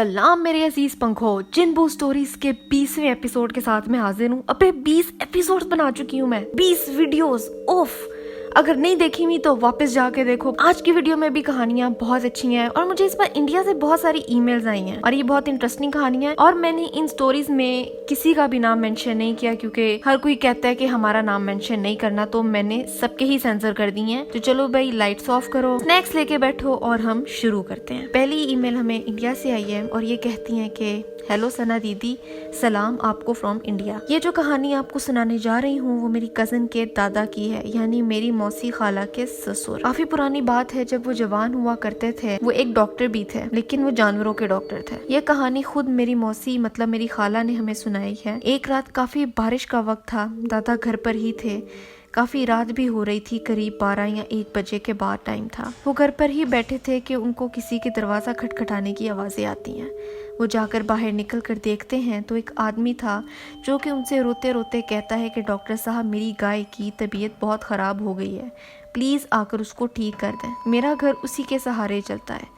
सलाम मेरे अजीज पंखो। जिनबू स्टोरीज के 20वें एपिसोड के साथ मैं हाजिर हूँ। अबे 20 एपिसोड बना चुकी हूँ मैं, 20 वीडियोस। ओफ, अगर नहीं देखी हुई तो वापस जाके देखो। आज की वीडियो में भी कहानियां बहुत अच्छी हैं और मुझे इस बार इंडिया से बहुत सारी ईमेल्स आई हैं और ये बहुत इंटरेस्टिंग कहानियां हैं। और मैंने इन स्टोरीज में किसी का भी नाम मेंशन नहीं किया क्योंकि हर कोई कहता है कि हमारा नाम मेंशन नहीं करना, तो मैंने सबके ही सेंसर कर दी हैं। तो चलो भाई, लाइट्स ऑफ करो, स्नैक्स लेके बैठो और हम शुरू करते हैं। पहली ईमेल हमें इंडिया से आई है और ये कहती है कि हेलो सना दीदी, सलाम आपको फ्रॉम इंडिया। ये जो कहानी आपको सुनाने जा रही हूँ वो मेरी कजन के दादा की है, यानी मेरी मौसी खाला के ससुर। काफी पुरानी बात है, जब वो जवान हुआ करते थे वो एक डॉक्टर भी थे, लेकिन वो जानवरों के डॉक्टर थे। ये कहानी खुद मेरी मौसी मतलब मेरी खाला ने हमें सुनाई है। एक रात काफी बारिश का वक्त था, दादा घर पर ही थे। काफी रात भी हो रही थी, करीब 12 या 1 बजे के बाद टाइम था। वो घर पर ही बैठे थे कि उनको किसी के दरवाजा खटखटाने की आवाजें आती हैं। वो जाकर बाहर निकल कर देखते हैं तो एक आदमी था जो कि उनसे रोते रोते कहता है कि डॉक्टर साहब, मेरी गाय की तबीयत बहुत ख़राब हो गई है, प्लीज़ आकर उसको ठीक कर दें। मेरा घर उसी के सहारे चलता है।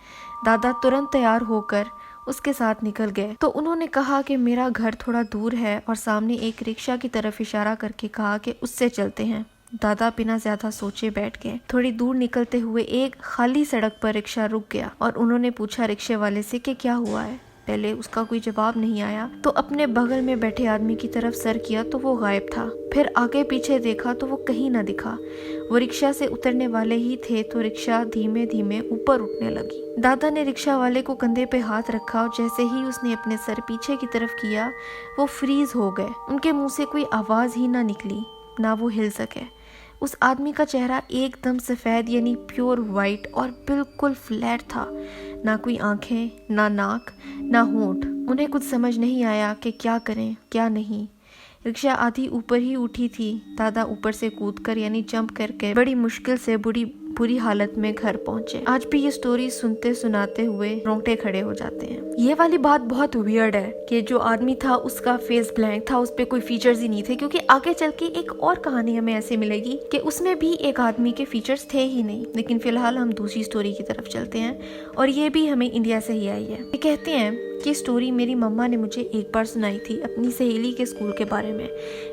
दादा तुरंत तैयार होकर उसके साथ निकल गए। तो उन्होंने कहा कि मेरा घर थोड़ा दूर है और सामने एक रिक्शा की तरफ इशारा करके कहा कि उससे चलते हैं। दादा बिना ज्यादा सोचे बैठ गए। थोड़ी दूर निकलते हुए एक खाली सड़क पर रिक्शा रुक गया और उन्होंने पूछा रिक्शे वाले से कि क्या हुआ है। पहले उसका कोई जवाब नहीं आया तो अपने बगल में बैठे आदमी की तरफ सर किया तो वो गायब था। फिर आगे पीछे देखा तो वो कहीं ना दिखा। वो रिक्शा से उतरने वाले ही थे तो रिक्शा धीमे धीमे ऊपर उठने लगी। दादा ने रिक्शा वाले को कंधे पे हाथ रखा और जैसे ही उसने अपने सर पीछे की तरफ किया वो फ्रीज हो गए। उनके मुंह से कोई आवाज ही ना निकली, ना वो हिल सके। उस आदमी का चेहरा एकदम सफ़ेद यानी प्योर वाइट और बिल्कुल फ्लैट था। ना कोई आंखें, ना नाक, ना होंठ। उन्हें कुछ समझ नहीं आया कि क्या करें क्या नहीं। रिक्शा आधी ऊपर ही उठी थी। दादा ऊपर से कूदकर यानी जंप करके बड़ी मुश्किल से बुरी हालत में घर पहुंचे। आज भी ये स्टोरी सुनते सुनाते हुए रोंगटे खड़े हो जाते हैं। ये वाली बात बहुत वियर्ड है कि जो आदमी था उसका फेस ब्लैंक था, उस पे कोई फीचर्स ही नहीं थे, क्योंकि आगे चल के एक और कहानी हमें ऐसे मिलेगी कि उसमें भी एक आदमी के फीचर्स थे ही नहीं। लेकिन फिलहाल हम दूसरी स्टोरी की तरफ चलते हैं और ये भी हमें इंडिया से ही आई है। ये कहते हैं कि स्टोरी मेरी मम्मा ने मुझे एक बार सुनाई थी अपनी सहेली के स्कूल के बारे में।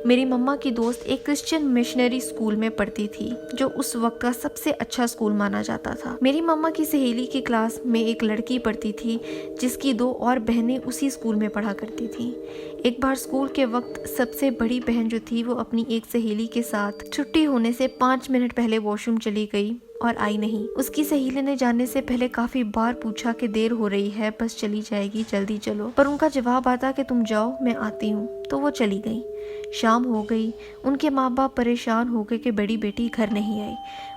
मेरी मम्मा की दोस्त एक क्रिश्चियन मिशनरी स्कूल में पढ़ती थी जो उस वक्त का सबसे अच्छा स्कूल माना जाता था। मेरी मम्मा की सहेली की क्लास में एक लड़की पढ़ती थी जिसकी 2 और बहनें उसी स्कूल में पढ़ा करती थी। एक बार स्कूल के वक्त सबसे बड़ी बहन जो थी वो अपनी एक सहेली के साथ छुट्टी होने से 5 मिनट पहले वॉशरूम चली गई और आई नहीं। उसकी सहेली ने जाने से पहले काफी बार पूछा कि देर हो रही है, बस चली जाएगी, जल्दी चलो। पर उनका जवाब आता कि तुम जाओ, मैं आती हूँ। तो वो चली गई। शाम हो गई। उनके माँ बाप परेशान हो गए कि बड़ी बेटी घर नहीं आई।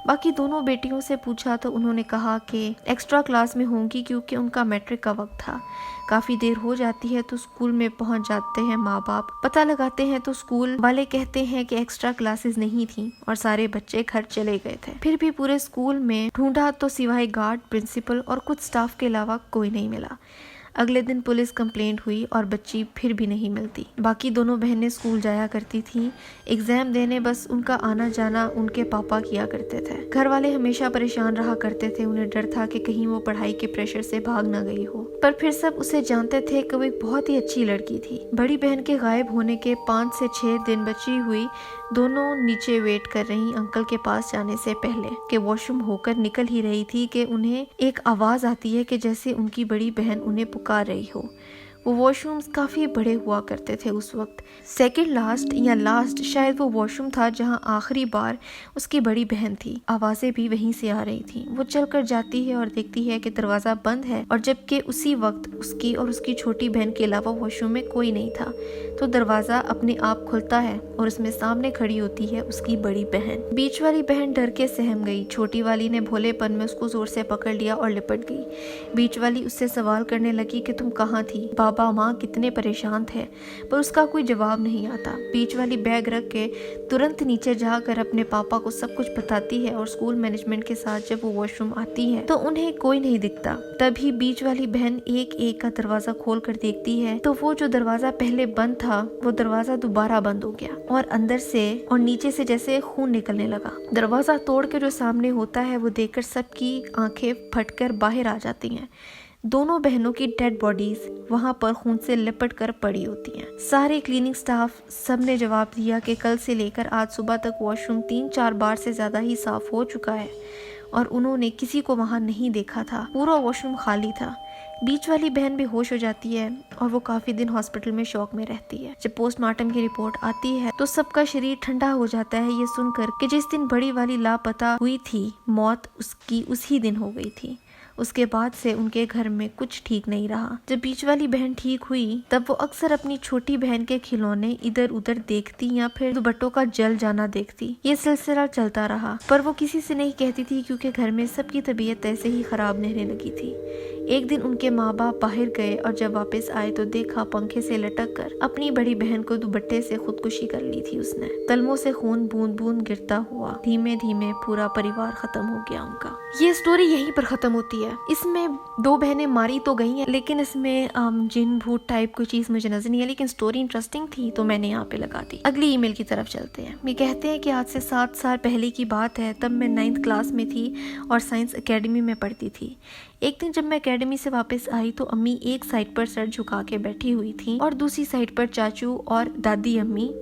बाकी दोनों बेटियों से पूछा तो उन्होंने कहा कि एक्स्ट्रा क्लास में होंगी क्योंकि उनका मैट्रिक का वक्त था। काफ़ी देर हो जाती है तो स्कूल में पहुंच जाते हैं माँ बाप। पता लगाते हैं तो स्कूल वाले कहते हैं कि एक्स्ट्रा क्लासेस नहीं थी और सारे बच्चे घर चले गए थे। फिर भी पूरे स्कूल में ढूंढा तो सिवाय गार्ड, प्रिंसिपल और कुछ स्टाफ के अलावा कोई नहीं मिला। अगले दिन पुलिस कंप्लेंट हुई और बच्ची फिर भी नहीं मिलती। बाकी दोनों बहनें स्कूल जाया करती थीं एग्जाम देने, बस उनका आना जाना उनके पापा किया करते थे। घर वाले हमेशा परेशान रहा करते थे, उन्हें डर था कि कहीं वो पढ़ाई के प्रेशर से भाग ना गई हो। पर फिर सब उसे जानते थे कि वो एक बहुत ही अच्छी लड़की थी। बड़ी बहन के गायब होने के 5 से 6 दिन बची हुई दोनों नीचे वेट कर रही अंकल के पास जाने से पहले कि वॉशरूम होकर निकल ही रही थी कि उन्हें एक आवाज आती है कि जैसे उनकी बड़ी बहन उन्हें पुकार रही हो। वो वॉशरूम्स काफ़ी बड़े हुआ करते थे उस वक्त। सेकंड लास्ट या लास्ट शायद वो वॉशरूम था जहां आखिरी बार उसकी बड़ी बहन थी। आवाज़ें भी वहीं से आ रही थी। वो चलकर जाती है और देखती है कि दरवाज़ा बंद है और जबकि उसी वक्त उसकी और उसकी छोटी बहन के अलावा वॉशरूम में कोई नहीं था। तो दरवाज़ा अपने आप खुलता है और उसमें सामने खड़ी होती है उसकी बड़ी बहन। बीच वाली बहन डर के सहम गई। छोटी वाली ने भोलेपन में उसको जोर से पकड़ लिया और लिपट गई। बीच वाली उससे सवाल करने लगी कि तुम कहाँ थी, पापा माँ कितने परेशान थे, पर उसका कोई जवाब नहीं आता। बीच वाली बैग रख के तुरंत नीचे जाकर अपने पापा को सब कुछ बताती है और स्कूल मैनेजमेंट के साथ जब वो वॉशरूम आती है तो उन्हें कोई नहीं दिखता। तभी बीच वाली बहन एक एक का दरवाजा खोल कर देखती है तो वो जो दरवाजा पहले बंद था वो दरवाजा दोबारा बंद हो गया और अंदर से और नीचे से जैसे खून निकलने लगा। दरवाजा तोड़ के जो सामने होता है वो देखकर सबकी आंखें फटकर बाहर आ जाती हैं। दोनों बहनों की डेड बॉडीज वहां पर खून से लिपट कर पड़ी होती हैं। सारे क्लीनिंग स्टाफ सब ने जवाब दिया कि कल से लेकर आज सुबह तक वॉशरूम 3-4 बार से ज्यादा ही साफ हो चुका है और उन्होंने किसी को वहां नहीं देखा था। पूरा वॉशरूम खाली था। बीच वाली बहन भी होश हो जाती है और वो काफी दिन हॉस्पिटल में शॉक में रहती है। जब पोस्टमार्टम की रिपोर्ट आती है तो सबका शरीर ठंडा हो जाता है ये सुनकर कि जिस दिन बड़ी वाली लापता हुई थी, मौत उसकी उसी दिन हो गई थी। उसके बाद से उनके घर में कुछ ठीक नहीं रहा। जब बीच वाली बहन ठीक हुई तब वो अक्सर अपनी छोटी बहन के खिलौने इधर उधर देखती या फिर दुपट्टों का जल जाना देखती। ये सिलसिला चलता रहा पर वो किसी से नहीं कहती थी क्योंकि घर में सबकी तबीयत ऐसे ही खराब रहने लगी थी। एक दिन उनके माँ बाप बाहर गए और जब वापस आए तो देखा पंखे से लटक कर अपनी बड़ी बहन को दुपट्टे से खुदकुशी कर ली थी उसने। तलमों से खून बूंद बूंद गिरता हुआ धीमे धीमे पूरा परिवार खत्म हो गया उनका। ये स्टोरी यहीं पर खत्म होती है। इसमें 2 बहनें मारी तो गई हैं लेकिन इसमें जिन भूत टाइप कोई चीज मुझे नजर नहीं है, लेकिन स्टोरी इंटरेस्टिंग थी तो मैंने यहाँ पे लगा दी। अगली ईमेल की तरफ चलते हैं। ये कहते हैं कि आज से 7 साल पहले की बात है। तब मैं 9th क्लास में थी और साइंस एकेडमी में पढ़ती थी। एक दिन जब मैं एकेडमी से वापस आई तो अम्मी एक साइड पर सर झुका के बैठी हुई थी और दूसरी साइड पर चाचू और दादी अम्मी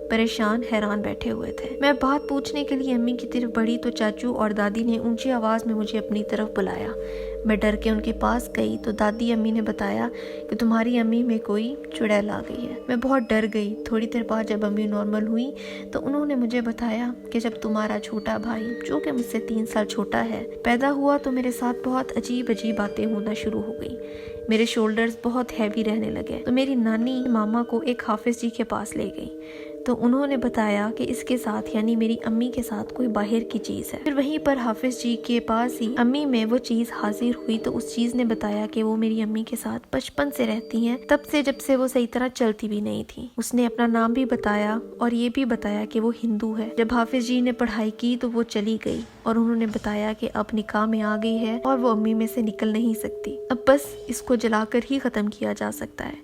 परेशान हैरान बैठे हुए थे। मैं बात पूछने के लिए अम्मी की तरफ बढ़ी तो चाचू और दादी ने ऊंची आवाज में मुझे अपनी तरफ बुलाया। मैं डर के उनके पास गई तो दादी अम्मी ने बताया कि तुम्हारी अम्मी में कोई चुड़ैल आ गई है। मैं बहुत डर गई। थोड़ी देर बाद जब अम्मी नॉर्मल हुई तो उन्होंने मुझे बताया कि जब तुम्हारा छोटा भाई, जो कि मुझसे 3 साल छोटा है, पैदा हुआ तो मेरे साथ बहुत अजीब अजीब बातें होना शुरू हो गई। मेरे शोल्डर्स बहुत हैवी रहने लगे तो मेरी नानी मामा को एक हाफिज जी के पास ले गई तो उन्होंने बताया कि इसके साथ यानी मेरी अम्मी के साथ कोई बाहर की चीज है। फिर वहीं पर हाफिज जी के पास ही अम्मी में वो चीज हाजिर हुई तो उस चीज ने बताया कि वो मेरी अम्मी के साथ बचपन से रहती हैं, तब से जब से वो सही तरह चलती भी नहीं थी। उसने अपना नाम भी बताया और ये भी बताया कि वो हिंदू है। जब हाफिज जी ने पढ़ाई की तो वो चली गई और उन्होंने बताया कि अब निकाह में आ गई है और वो अम्मी में से निकल नहीं सकती। अब बस इसको जलाकर ही खत्म किया जा सकता है।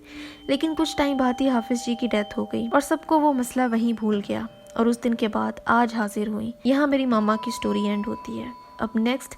लेकिन कुछ टाइम बाद ही हाफिज जी की डेथ हो गई और सबको वो मसला वहीं भूल गया और उस दिन के बाद आज हाजिर हुई। यहाँ मेरी मामा की स्टोरी एंड होती है। अब नेक्स्ट,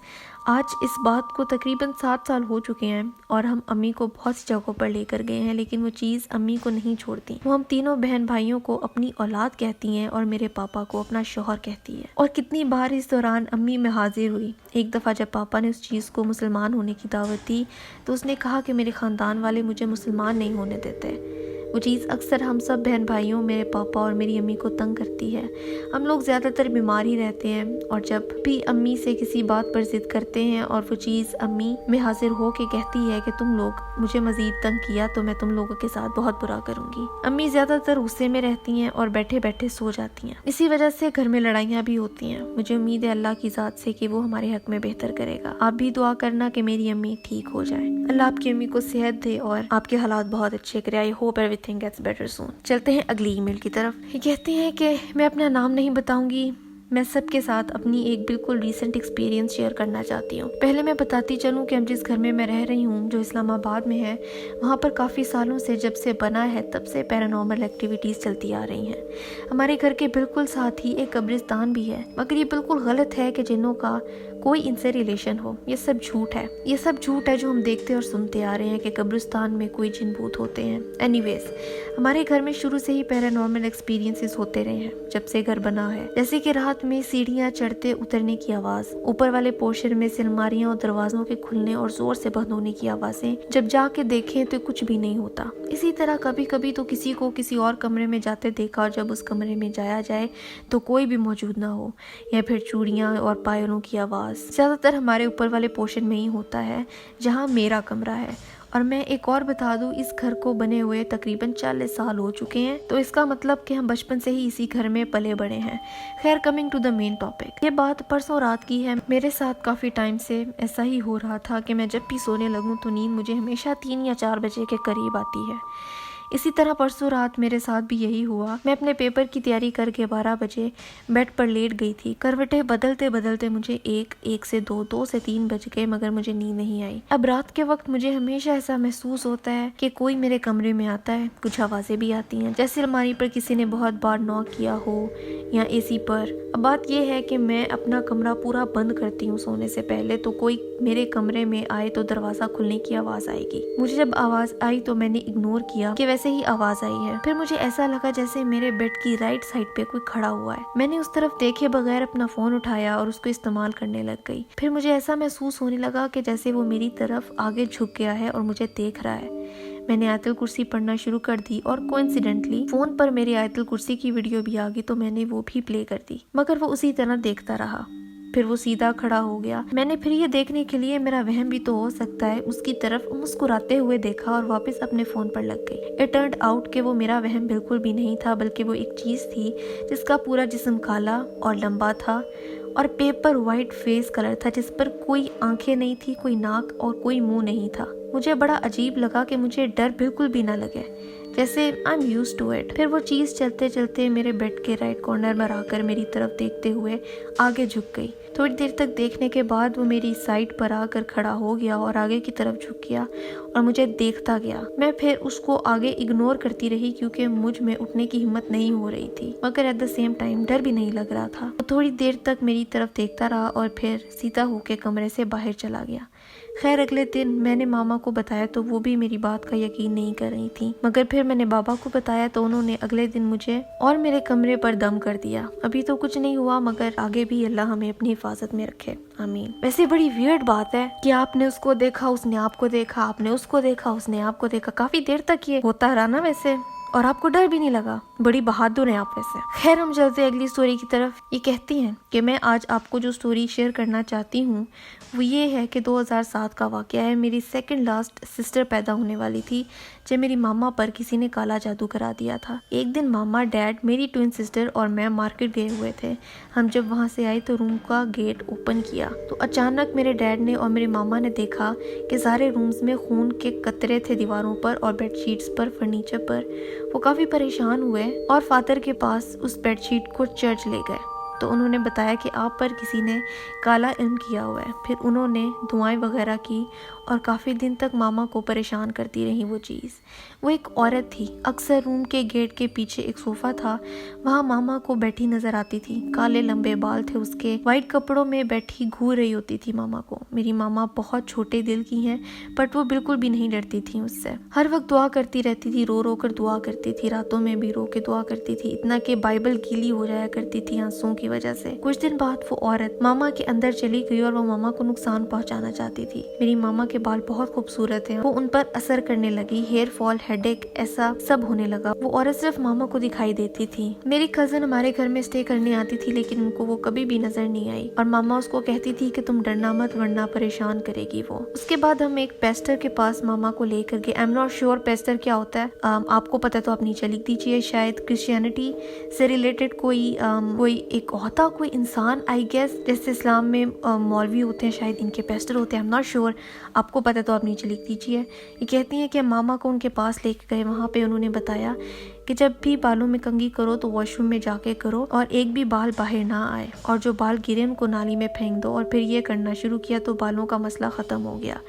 आज इस बात को तकरीबन 7 साल हो चुके हैं और हम अम्मी को बहुत सी जगहों पर लेकर गए हैं लेकिन वो चीज़ अम्मी को नहीं छोड़ती। वो हम तीनों बहन भाइयों को अपनी औलाद कहती हैं और मेरे पापा को अपना शौहर कहती है। और कितनी बार इस दौरान अम्मी में हाजिर हुई। एक दफ़ा जब पापा ने उस चीज़ को मुसलमान होने की दावत दी तो उसने कहा कि मेरे ख़ानदान वाले मुझे मुसलमान नहीं होने देते। वो चीज़ अक्सर हम सब बहन भाइयों, मेरे पापा और मेरी अम्मी को तंग करती है। हम लोग ज़्यादातर बीमार ही रहते हैं और जब भी अम्मी से किसी बात पर जिद करते हैं और वो चीज़ अम्मी में हाजिर हो के कहती है कि तुम लोग मुझे मज़ीद तंग किया तो मैं तुम लोगों के साथ बहुत बुरा करूँगी। अम्मी ज़्यादातर गुस्से में रहती हैं और बैठे बैठे सो जाती हैं। इसी वजह से घर में लड़ाइयाँ भी होती हैं। मुझे उम्मीद है अल्लाह की ज़ात से कि वो हमारे हक में बेहतर करेगा। आप भी दुआ करना कि मेरी अम्मी ठीक हो जाए। अल्लाह आपकी अम्मी को सेहत दे और आपके हालात बहुत अच्छे करे। I hope everything gets better soon. चलते हैं अगली ईमेल की तरफ। ये कहते हैं कि मैं अपना नाम नहीं बताऊंगी। मैं सबके साथ अपनी एक बिल्कुल रीसेंट एक्सपीरियंस शेयर करना चाहती हूँ। पहले मैं बताती चलूँ कि हम जिस घर में मैं रह रही हूँ जो इस्लामाबाद में है, वहाँ पर काफ़ी सालों से जब से बना है तब से पैरानॉर्मल एक्टिविटीज़ चलती आ रही हैं। हमारे घर के बिल्कुल साथ ही एक कब्रिस्तान भी है, मगर ये बिल्कुल गलत है कि जिन्हों का कोई इनसे रिलेशन हो। ये सब झूठ है। ये सब झूठ है जो हम देखते और सुनते आ रहे हैं कि कब्रिस्तान में कोई जिन भूत होते हैं। एनीवेज, हमारे घर में शुरू से ही पैरानॉर्मल एक्सपीरियंसेस होते रहे हैं जब से घर बना है। जैसे कि रात में सीढ़ियाँ चढ़ते उतरने की आवाज़, ऊपर वाले पोर्शन में से अलमारियाँ और दरवाजों के खुलने और जोर से बंद होने की आवाज़ें। जब जाके देखें तो कुछ भी नहीं होता। इसी तरह कभी कभी तो किसी को किसी और कमरे में जाते देखा और जब उस कमरे में जाया जाए तो कोई भी मौजूद ना हो, या फिर चूड़ियाँ और पायलों की आवाज़। ज़्यादातर हमारे ऊपर वाले पोर्शन में ही होता है जहाँ मेरा कमरा है। और मैं एक और बता दूं, इस घर को बने हुए तकरीबन 40 साल हो चुके हैं, तो इसका मतलब कि हम बचपन से ही इसी घर में पले बड़े हैं। खैर, coming to the main topic, ये बात परसों रात की है। मेरे साथ काफ़ी टाइम से ऐसा ही हो रहा था कि मैं जब भी सोने लगूं तो नींद मुझे हमेशा 3 या 4 बजे के करीब आती है। इसी तरह परसों रात मेरे साथ भी यही हुआ। मैं अपने पेपर की तैयारी करके 12 बजे बेड पर लेट गई थी। करवटें बदलते बदलते मुझे 1 से 2 से 3 बज गए, मगर मुझे नींद नहीं आई। अब रात के वक्त मुझे हमेशा ऐसा महसूस होता है कि कोई मेरे कमरे में आता है। कुछ आवाज़ें भी आती हैं, जैसे अलमारी पर किसी ने बहुत बार नॉक किया हो या AC पर। अब बात यह है कि मैं अपना कमरा पूरा बंद करती हूँ सोने से पहले, तो कोई मेरे कमरे में आए तो दरवाजा खुलने की आवाज आएगी। मुझे जब आवाज आई तो मैंने इग्नोर किया कि वैसे ही आवाज आई है। फिर मुझे ऐसा लगा जैसे मेरे बेड की राइट साइड पे कोई खड़ा हुआ है। मैंने उस तरफ देखे बगैर अपना फोन उठाया और उसको इस्तेमाल करने लग गई। फिर मुझे ऐसा महसूस होने लगा कि जैसे वो मेरी तरफ आगे झुक गया है और मुझे देख रहा है। मैंने आयतुल कुर्सी पढ़ना शुरू कर दी और कोइंसिडेंटली फोन पर मेरी आयतुल कुर्सी की वीडियो भी आ गई तो मैंने वो भी प्ले कर दी, मगर वो उसी तरह देखता रहा। फिर वो सीधा खड़ा हो गया। मैंने फिर ये देखने के लिए मेरा वहम भी तो हो सकता है उसकी तरफ मुस्कुराते हुए देखा और वापस अपने फोन पर लग गई। इट टर्न्ड आउट कि वो मेरा वहम बिल्कुल भी नहीं था, बल्कि वो एक चीज थी जिसका पूरा जिस्म काला और लंबा था और पेपर व्हाइट फेस कलर था, जिस पर कोई आंखें नहीं थी, कोई नाक और कोई मुंह नहीं था। मुझे बड़ा अजीब लगा कि मुझे डर बिल्कुल भी ना लगे, जैसे I am used to it. फिर वो चीज़ चलते चलते मेरे बेड के राइट कॉर्नर में आकर मेरी तरफ देखते हुए आगे झुक गई। थोड़ी देर तक देखने के बाद वो मेरी साइड पर आकर खड़ा हो गया और आगे की तरफ झुक गया और मुझे देखता गया। मैं फिर उसको आगे इग्नोर करती रही क्योंकि मुझ में उठने की हिम्मत नहीं हो रही थी, मगर एट द सेम टाइम डर भी नहीं लग रहा था। वो थोड़ी देर तक मेरी तरफ देखता रहा और फिर सीधा होकर कमरे से बाहर चला गया। खैर अगले दिन मैंने मामा को बताया तो वो भी मेरी बात का यकीन नहीं कर रही थी, मगर फिर मैंने बाबा को बताया तो उन्होंने अगले दिन मुझे और मेरे कमरे पर दम कर दिया। अभी तो कुछ नहीं हुआ, मगर आगे भी अल्लाह हमें अपनी हिफाजत में रखे, आमीन। वैसे बड़ी वियर्ड बात है कि आपने उसको देखा, उसने आपको देखा, आपने उसको देखा, उसने आपको देखा। काफी देर तक ये होता रहा ना वैसे, और आपको डर भी नहीं लगा। बड़ी बहादुर हैं आप वैसे। खैर हम चलते हैं अगली स्टोरी की तरफ। ये कहती हैं कि मैं आज आपको जो स्टोरी शेयर करना चाहती हूँ वो ये है कि 2007 का वाकया है। मेरी सेकंड लास्ट सिस्टर पैदा होने वाली थी जब मेरी मामा पर किसी ने काला जादू करा दिया था। एक दिन मामा, डैड, मेरी ट्विन सिस्टर और मैं मार्केट गए हुए थे। हम जब वहाँ से आए तो रूम का गेट ओपन किया तो अचानक मेरे डैड ने और मेरे मामा ने देखा कि सारे रूम्स में खून के कतरे थे, दीवारों पर और बेडशीट्स पर, फर्नीचर पर। वो काफ़ी परेशान हुए और फादर के पास उस बेडशीट को चर्च ले गए तो उन्होंने बताया कि आप पर किसी ने काला इल्म किया हुआ है। फिर उन्होंने दुआएं वगैरह की और काफ़ी दिन तक मामा को परेशान करती रही वो चीज़। वो एक औरत थी। अक्सर रूम के गेट के पीछे एक सोफ़ा था, वहाँ मामा को बैठी नज़र आती थी। काले लंबे बाल थे उसके, वाइट कपड़ों में बैठी घूर रही होती थी मामा को। मेरी मामा बहुत छोटे दिल की हैं, बट वो बिल्कुल भी नहीं डरती थी उससे। हर वक्त दुआ करती रहती थी, रो रो कर दुआ करती थी, रातों में भी रो के दुआ करती थी, इतना कि बाइबल गीली हो जाया करती थी आंसुओं की वजह से। कुछ दिन बाद वो औरत मामा के अंदर चली गई और वो मामा को नुकसान पहुंचाना चाहती थी। मेरी मामा के बाल बहुत खूबसूरत हैं, वो उन पर असर करने लगी, हेयर फॉल, हेडेक, ऐसा सब होने लगा। वो औरत सिर्फ मामा को दिखाई देती थी। मेरी कजन हमारे घर में स्टे करने आती थी लेकिन उनको वो कभी भी नजर नहीं आई और मामा उसको कहती थी कि तुम डरना मत वरना परेशान करेगी वो। उसके बाद हम एक पेस्टर के पास मामा को लेकर गए। I am not sure Pasteur क्या होता है, आपको पता तो आप नीचे लिख दीजिए। शायद क्रिश्चियनिटी से रिलेटेड कोई एक होता, कोई इंसान, आई गेस, जैसे इस्लाम में मौलवी होते हैं शायद इनके पेस्टर होते हैं। आई एम नॉट श्योर, आपको पता तो आप नीचे लिख दीजिए। ये कहती हैं कि मामा को उनके पास लेके गए। वहाँ पे उन्होंने बताया कि जब भी बालों में कंघी करो तो वॉशरूम में जाके करो और एक भी बाल बाहर ना आए, और जो बाल गिरे उनको नाली में फेंक दो। और फिर ये करना शुरू किया तो बालों का मसला ख़त्म हो गया।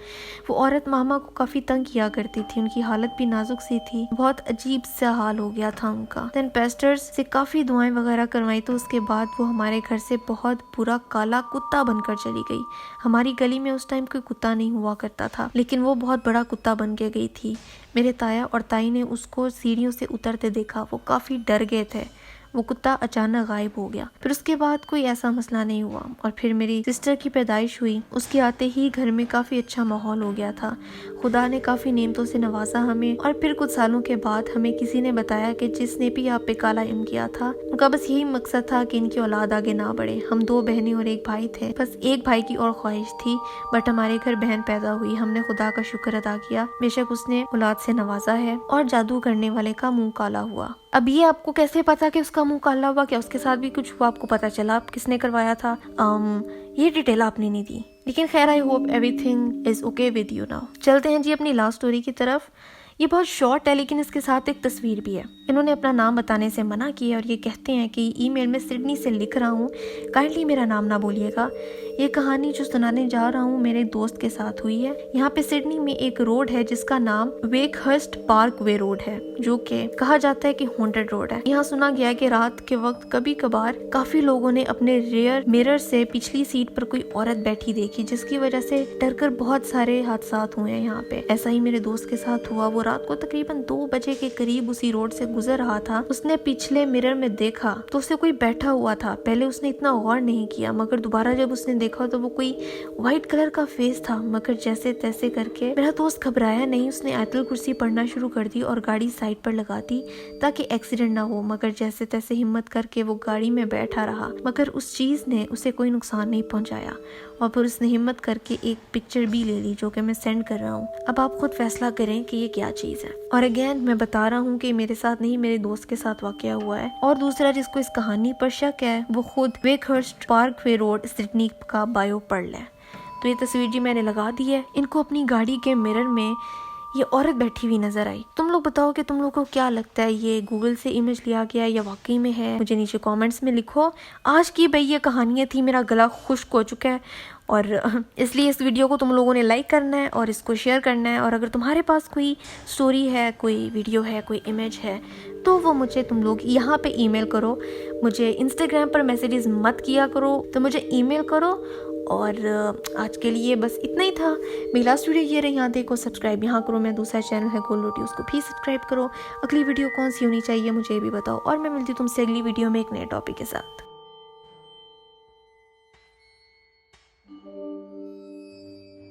वो औरत मामा को काफ़ी तंग किया करती थी, उनकी हालत भी नाजुक सी थी, बहुत अजीब सा हाल हो गया था उनका। देन पेस्टर्स से काफ़ी दुआएं वगैरह करवाई तो उसके बाद वो हमारे घर से बहुत बुरा काला कुत्ता बनकर चली गई। हमारी गली में उस टाइम कोई कुत्ता नहीं हुआ करता था, लेकिन वो बहुत बड़ा कुत्ता बन के गई थी। मेरे ताया और ताई ने उसको सीढ़ियों से उतरते देखा, वो काफ़ी डर गए थे। वो कुत्ता अचानक गायब हो गया। फिर उसके बाद कोई ऐसा मसला नहीं हुआ। और फिर मेरी सिस्टर की पैदाइश हुई, उसके आते ही घर में काफ़ी अच्छा माहौल हो गया था। खुदा ने काफ़ी नेमतों से नवाजा हमें। और फिर कुछ सालों के बाद हमें किसी ने बताया कि जिसने भी आप पे काला इल्म किया था उनका बस यही मकसद था कि इनकी औलाद आगे ना बढ़े। हम 2 बहनें और 1 भाई थे, बस 1 भाई की और ख्वाहिश थी, बट हमारे घर बहन पैदा हुई। हमने खुदा का शुक्र अदा किया, बेशक उसने औलाद से नवाजा है। और जादू करने वाले का मुंह काला हुआ। अब ये आपको कैसे पता कि उसका मुंह काला हुआ? क्या उसके साथ भी कुछ हुआ? आपको पता चला आप किसने करवाया था? ये डिटेल आपने नहीं दी, लेकिन खैर आई hope everything is okay with you now. चलते हैं जी अपनी लास्ट स्टोरी की तरफ। ये बहुत शॉर्ट है लेकिन इसके साथ एक तस्वीर भी है। इन्होंने अपना नाम बताने से मना किया और ये कहते हैं कि ईमेल में सिडनी से लिख रहा हूँ, काइंडली मेरा नाम ना बोलिएगा। ये कहानी जो सुनाने जा रहा हूँ मेरे दोस्त के साथ हुई है। यहाँ पे सिडनी में एक रोड है जिसका नाम वेकहर्स्ट पार्कवे रोड है, जो कि कहा जाता है कि हॉन्टेड रोड है। यहाँ सुना गया कि रात के वक्त कभी कभार काफी लोगों ने अपने रेयर मिरर से पिछली सीट पर कोई औरत बैठी देखी, जिसकी वजह से डरकर बहुत सारे हादसा हुए हैं यहाँ पे। ऐसा ही मेरे दोस्त के साथ हुआ। वो रात को तकरीबन 2 बजे के करीब उसी रोड से गुजर रहा था। उसने पिछले मिरर में देखा तो उसे कोई बैठा हुआ था। पहले उसने इतना गौर नहीं किया, मगर दोबारा जब उसने देखा तो वो कोई व्हाइट कलर का फेस था। मगर जैसे तैसे करके मेरा दोस्त घबराया नहीं, उसने आयतुल कुर्सी पढ़ना शुरू कर दी और गाड़ी साइड पर लगा दी ताकि एक्सीडेंट ना हो। मगर जैसे तैसे हिम्मत करके वो गाड़ी में बैठा रहा, मगर उस चीज ने उसे कोई नुकसान नहीं पहुंचाया। और फिर उसने हिम्मत करके एक पिक्चर भी ले ली, जो कि मैं सेंड कर रहा हूँ। अब आप खुद फैसला करें कि ये क्या चीज है। और अगेन मैं बता रहा हूँ कि मेरे साथ नहीं, मेरे दोस्त के साथ वाकया हुआ है। और दूसरा जिसको इस कहानी पर शक है वो खुद वेकहर्स्ट पार्कवे रोड सिडनी का बायो पढ़ ले। तो ये तस्वीर जी मैंने लगा दी है। इनको अपनी गाड़ी के मिरर में ये औरत बैठी हुई नजर आई। तुम लोग बताओ कि तुम लोग को क्या लगता है, ये गूगल से इमेज लिया गया या वाकई में है? मुझे नीचे कमेंट्स में लिखो। आज की भाई ये कहानियाँ थी, मेरा गला खुश्क हो चुका है और इसलिए इस वीडियो को तुम लोगों ने लाइक करना है और इसको शेयर करना है। और अगर तुम्हारे पास कोई स्टोरी है, कोई वीडियो है, कोई इमेज है, तो वो मुझे तुम लोग यहाँ पे ईमेल करो। मुझे इंस्टाग्राम पर मैसेजेस मत किया करो, तो मुझे ईमेल करो। और आज के लिए बस इतना ही था। मेरी लास्ट वीडियो ये रही। यहाँ देखो, सब्सक्राइब यहाँ करो। मेरा दूसरा चैनल है गोल रोटी, उसको भी सब्सक्राइब करो। अगली वीडियो कौन सी होनी चाहिए मुझे ये भी बताओ। और मैं मिलती हूँ तुमसे अगली वीडियो में एक नए टॉपिक के साथ।